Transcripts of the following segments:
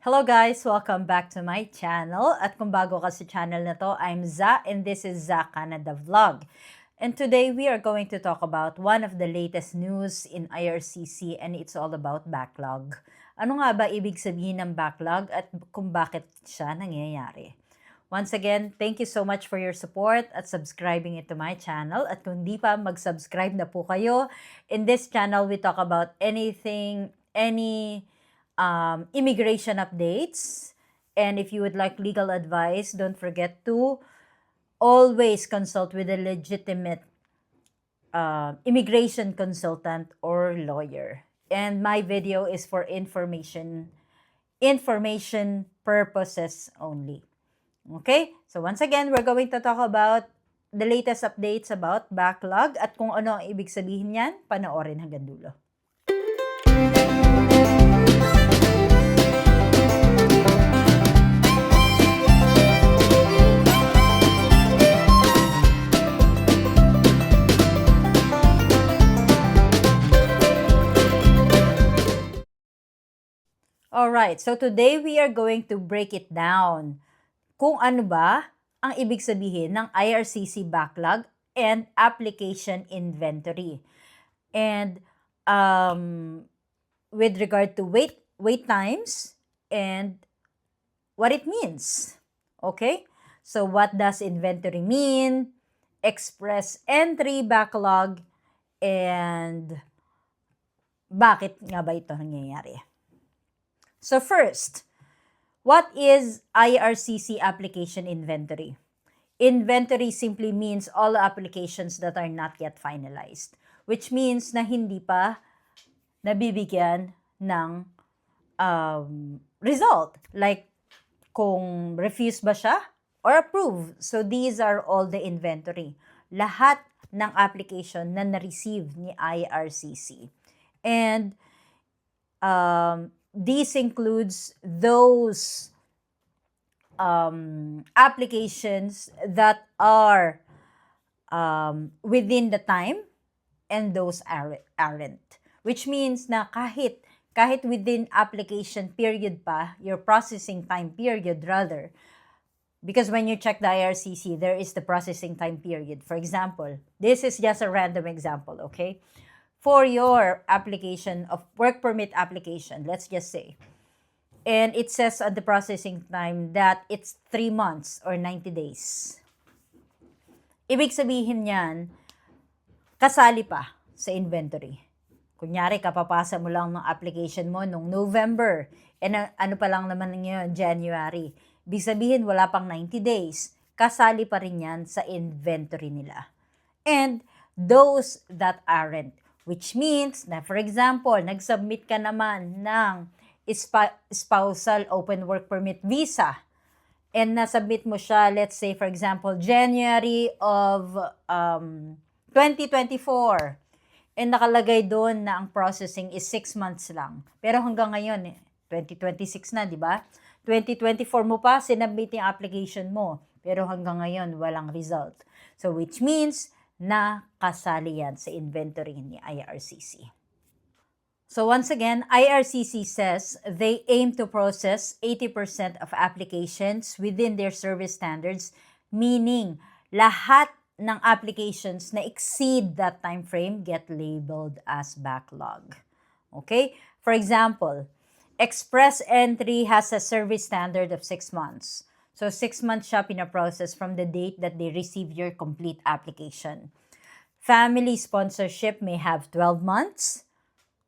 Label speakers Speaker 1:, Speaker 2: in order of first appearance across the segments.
Speaker 1: Hello guys! Welcome back to my channel. At kung bago ka sa channel na to, I'm Za and this is Za Canada Vlog. And today we are going to talk about one of the latest news in IRCC and it's all about backlog. Ano nga ba ibig sabihin ng backlog at kung bakit siya nangyayari? Once again, thank you so much for your support at subscribing to my channel. At kung di pa, mag-subscribe na po kayo. In this channel, we talk about anything, any immigration updates. And if you would like legal advice, don't forget to always consult with a legitimate immigration consultant or lawyer. And my video is for information purposes only. Okay? So once again, we're going to talk about the latest updates about backlog at kung ano ang ibig sabihin niyan, panoorin hanggang dulo. Alright, so today we are going to break it down. Kung ano ba ang ibig sabihin ng IRCC backlog and application inventory. And with regard to wait times and what it means. Okay? So what does inventory mean? Express entry backlog and bakit nga ba ito nangyayari? So first, what is IRCC application inventory? Inventory simply means all applications that are not yet finalized, which means na hindi pa nabibigyan ng result. Like kung refuse ba siya or approve. So these are all the inventory. Lahat ng application na na-receive ni IRCC. And this includes those applications that are within the time and those aren't. Which means na kahit within application period pa, your processing time period rather, because when you check the IRCC, there is the processing time period. For example, this is just a random example, okay? For your application of work permit application, let's just say, and it says on the processing time that it's 3 months or 90 days. Ibig sabihin yan, kasali pa sa inventory. Kunyari, kapapasa mo lang ng application mo nung November, and ano pa lang naman ngayon, January. Ibig sabihin, wala pang 90 days. Kasali pa rin yan sa inventory nila. And those that aren't, which means na, for example, nag-submit ka naman ng spousal open work permit visa and nasubmit mo siya, let's say, for example, January of 2024. And nakalagay doon na ang processing is 6 months lang. Pero hanggang ngayon, 2026 na, di ba? 2024 mo pa, sinubmit yung application mo. Pero hanggang ngayon, walang result. So, which means na kasali yan sa inventory ni IRCC. So once again, IRCC says they aim to process 80% of applications within their service standards, meaning lahat ng applications na exceed that time frame get labeled as backlog. Okay? For example, express entry has a service standard of 6 months. So 6 months siya pinaprocess from the date that they receive your complete application. Family sponsorship may have 12 months.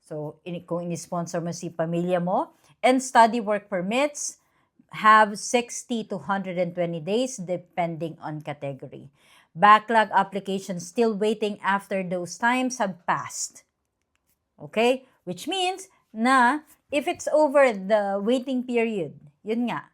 Speaker 1: So kung ini-sponsor mo si pamilya mo. And study work permits have 60 to 120 days depending on category. Backlog applications still waiting after those times have passed. Okay? Which means na if it's over the waiting period, yun nga,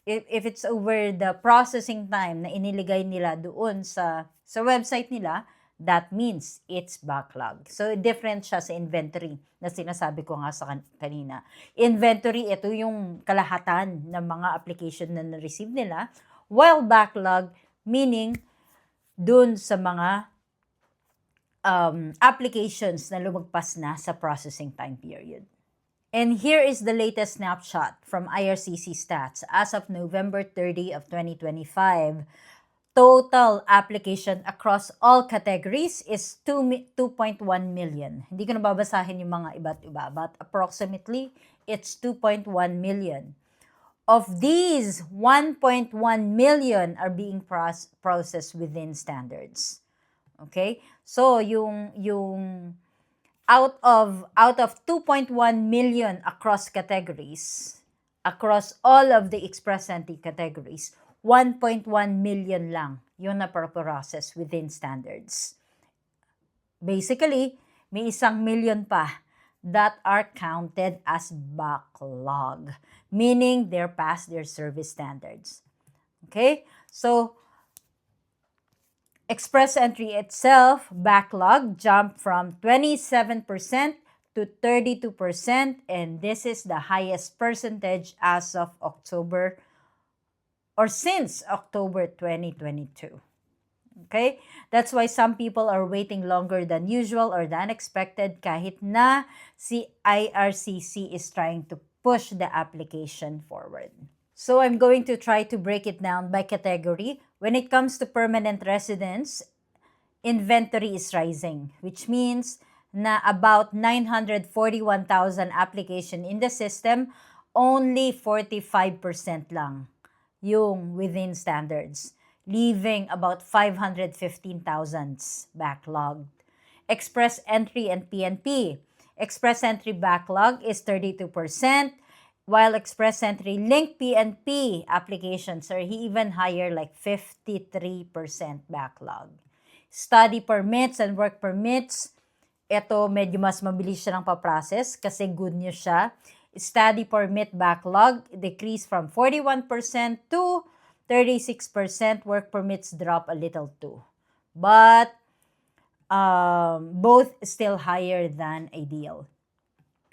Speaker 1: if it's over the processing time na iniligay nila doon sa website nila, that means it's backlog. So, different siya sa inventory na sinasabi ko nga sa kanina. Inventory, ito yung kalahatan ng mga application na na-receive nila, while backlog, meaning doon sa mga applications na lumagpas na sa processing time period. And here is the latest snapshot from IRCC stats. As of November 30 of 2025, total application across all categories is 2.1 million. Hindi ko nababasahin yung mga iba't iba, but approximately, it's 2.1 million. Of these, 1.1 million are being processed within standards. Okay? So, yung out of 2.1 million across categories, across all of the express entry categories, 1.1 million lang yung na-process within standards. Basically, may 1 million pa that are counted as backlog, meaning they're past their service standards. Okay? So, express entry itself, backlog, jumped from 27% to 32%, and this is the highest percentage as of October or since October 2022. Okay? That's why some people are waiting longer than usual or than expected kahit na si IRCC is trying to push the application forward. So I'm going to try to break it down by category. When it comes to permanent residents, inventory is rising, which means na about 941,000 application in the system, only 45% lang yung within standards, leaving about 515,000 backlogged. Express entry and PNP. Express entry backlog is 32%, while express entry linked PNP applications are even higher, like 53% backlog. Study permits and work permits, ito medyo mas mabilis siya ng pa-process kasi good news siya. Study permit backlog decreased from 41% to 36%. Work permits drop a little too. But both still higher than ideal.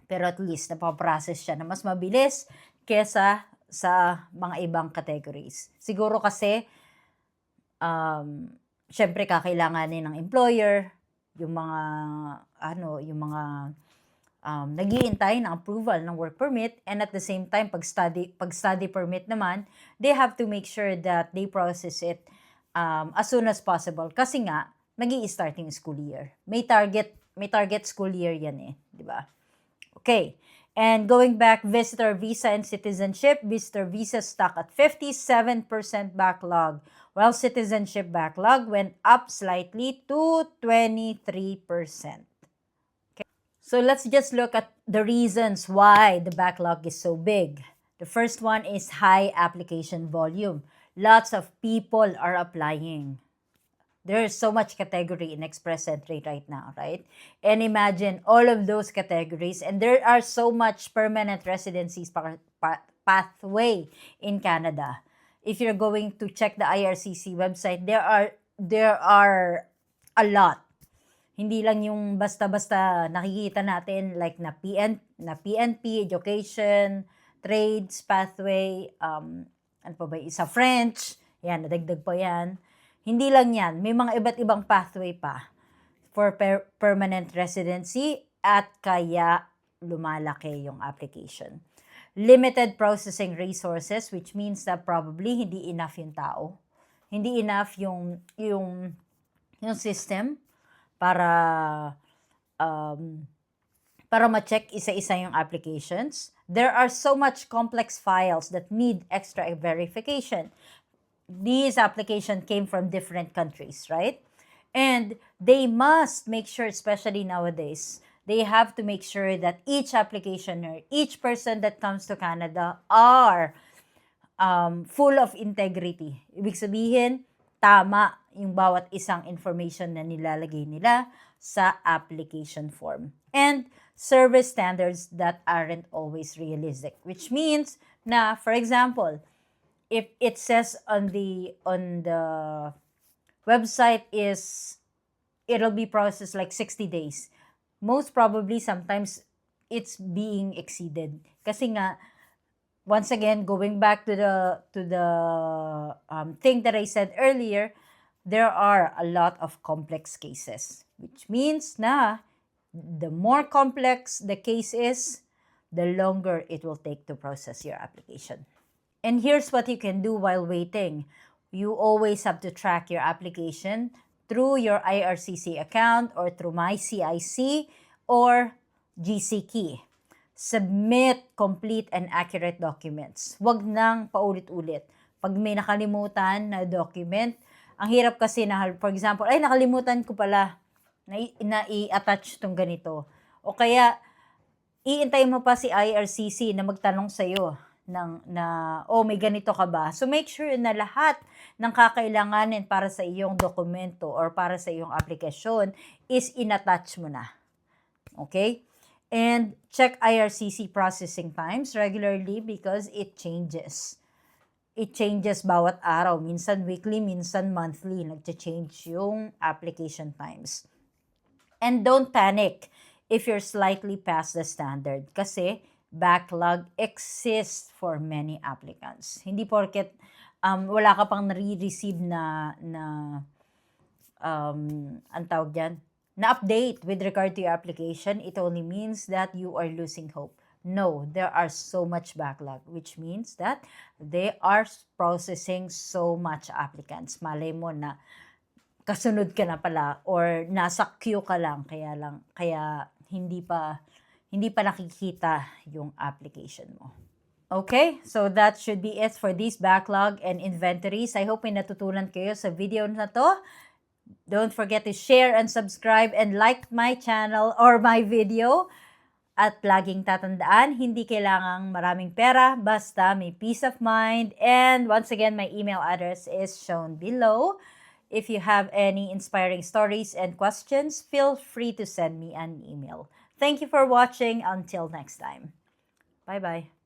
Speaker 1: Pero at least napaprocess siya na mas mabilis kesa sa mga ibang categories. Siguro kasi, syempre kakailanganin ng employer, yung mga nag-iintay ng approval ng work permit, and at the same time, pag study permit naman, they have to make sure that they process it as soon as possible. Kasi nga, nag-i-start yung school year. May target school year yan di ba? Okay. And going back, visitor visa and citizenship, visitor visa stuck at 57% backlog, while citizenship backlog went up slightly to 23%. So let's just look at the reasons why the backlog is so big. The first one is high application volume. Lots of people are applying. There is so much category in express entry right now, right? And imagine all of those categories, and there are so much permanent residencies pathway in Canada. If you're going to check the IRCC website, there are a lot. Hindi lang yung basta-basta nakikita natin like na PNP, education, trades, pathway, ano pa ba, isa French, yan, nadagdag pa yan. Hindi lang yan, may mga iba't ibang pathway pa for permanent residency at kaya lumalaki yung application. Limited processing resources, which means that probably hindi enough yung tao. Hindi enough yung system para ma-check isa-isa yung applications. There are so much complex files that need extra verification. These applications came from different countries, right? And they must make sure, especially nowadays, they have to make sure that each application or each person that comes to Canada are full of integrity. Ibig sabihin, tama yung bawat isang information na nilalagay nila sa application form. And service standards that aren't always realistic, which means na, for example, if it says on the website it'll be processed like 60 days, most probably sometimes it's being exceeded. Kasi nga, once again, going back to the thing that I said earlier, there are a lot of complex cases, which means na the more complex the case is, the longer it will take to process your application. And here's what you can do while waiting. You always have to track your application through your IRCC account or through MyCIC or GCKey. Submit complete and accurate documents. Huwag nang paulit-ulit. Pag may nakalimutan na document, ang hirap kasi na, for example, ay nakalimutan ko pala na i-attach tong ganito. O kaya, iintay mo pa si IRCC na magtanong sa'yo may ganito ka ba? So make sure na lahat ng kakailanganin para sa iyong dokumento or para sa iyong aplikasyon is in-attach mo na. Okay? And check IRCC processing times regularly because it changes. It changes bawat araw. Minsan weekly, minsan monthly. Nag-change yung application times. And don't panic if you're slightly past the standard. Kasi backlog exists for many applicants. Hindi porket wala ka pang nare-receive na ang tawag dyan, na update with regard to your application, it only means that you are losing hope. No, there are so much backlog, which means that they are processing so much applicants. Malay mo na kasunod ka na pala or nasa queue ka lang, kaya hindi pa nakikita yung application mo. Okay, so that should be it for this backlog and inventories. I hope may natutunan kayo sa video na to. Don't forget to share and subscribe and like my channel or my video. At laging tatandaan, hindi kailangang maraming pera, basta may peace of mind. And once again, my email address is shown below. If you have any inspiring stories and questions, feel free to send me an email. Thank you for watching. Until next time. Bye-bye.